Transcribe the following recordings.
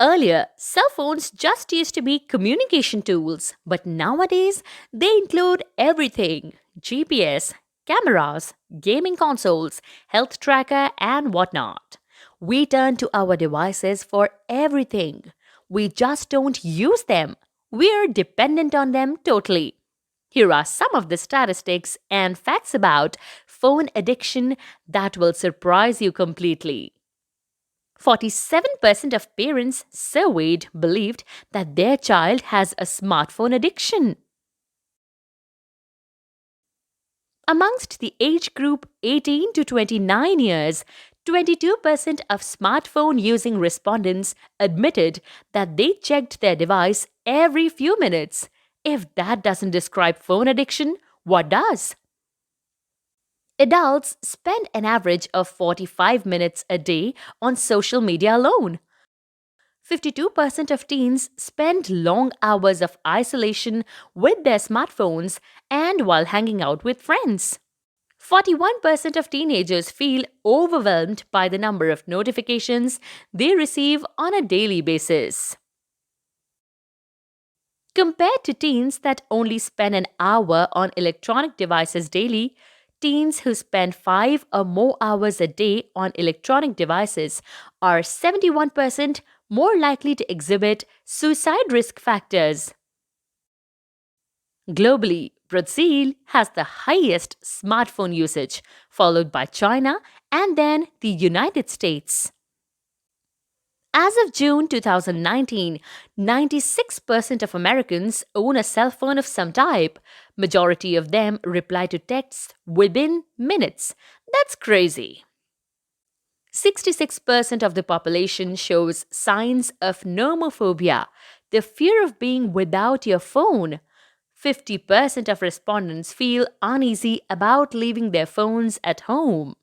Earlier, cell phones just used to be communication tools, but nowadays they include everything: GPS, cameras, gaming consoles, health tracker, and whatnot. We turn to our devices for everything. We just don't use them. We're dependent on them totally. Here are some of the statistics and facts about phone addiction that will surprise you completely. 47% of parents surveyed believed that their child has a smartphone addiction. Amongst the age group 18 to 29 years, 22% of smartphone using respondents admitted that they checked their device every few minutes. If that doesn't describe phone addiction, what does? Adults spend an average of 45 minutes a day on social media alone. 52% of teens spend long hours of isolation with their smartphones and while hanging out with friends. 41% of teenagers feel overwhelmed by the number of notifications they receive on a daily basis. Compared to teens that only spend an hour on electronic devices daily, teens who spend 5 or more hours a day on electronic devices are 71% more likely to exhibit suicide risk factors. Globally, Brazil has the highest smartphone usage, followed by China and then the United States. As of June 2019, 96% of Americans own a cell phone of some type. Majority of them reply to texts within minutes. That's crazy. 66% of the population shows signs of nomophobia, the fear of being without your phone. 50% of respondents feel uneasy about leaving their phones at home.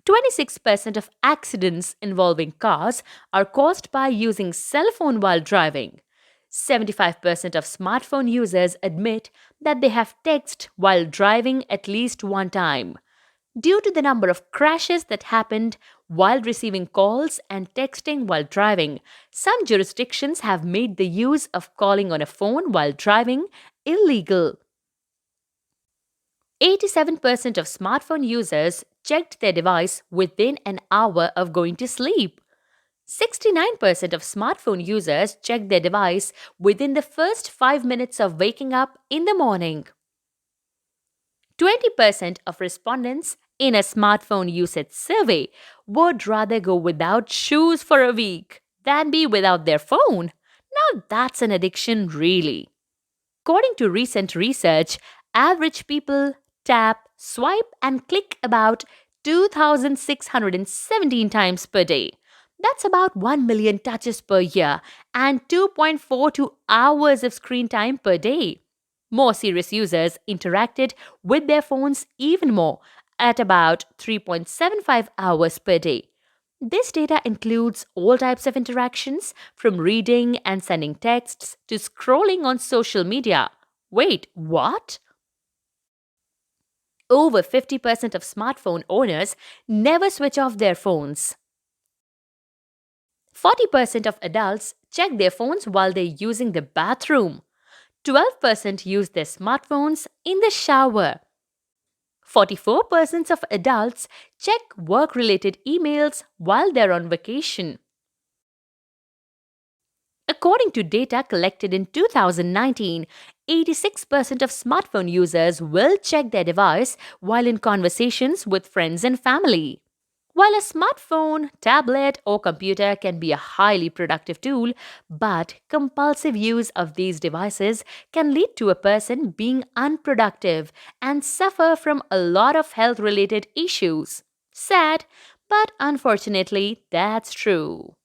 26% of accidents involving cars are caused by using cell phone while driving. 75% of smartphone users admit that they have texted while driving at least one time. Due to the number of crashes that happened while receiving calls and texting while driving, some jurisdictions have made the use of calling on a phone while driving illegal. 87% of smartphone users checked their device within an hour of going to sleep. 69% of smartphone users checked their device within the first 5 minutes of waking up in the morning. 20% of respondents in a smartphone usage survey would rather go without shoes for a week than be without their phone. Now that's an addiction, really. According to recent research, average people tap, swipe, and click about 2,617 times per day. That's about 1 million touches per year and 2.42 hours of screen time per day. More serious users interacted with their phones even more, at about 3.75 hours per day. This data includes all types of interactions, from reading and sending texts to scrolling on social media. Wait, what? Over 50% of smartphone owners never switch off their phones. 40% of adults check their phones while they're using the bathroom. 12% use their smartphones in the shower. 44% of adults check work related emails while they're on vacation. According to data collected in 2019, 86% of smartphone users will check their device while in conversations with friends and family. While a smartphone, tablet, or computer can be a highly productive tool, but compulsive use of these devices can lead to a person being unproductive and suffer from a lot of health related issues. Sad, but unfortunately, that's true.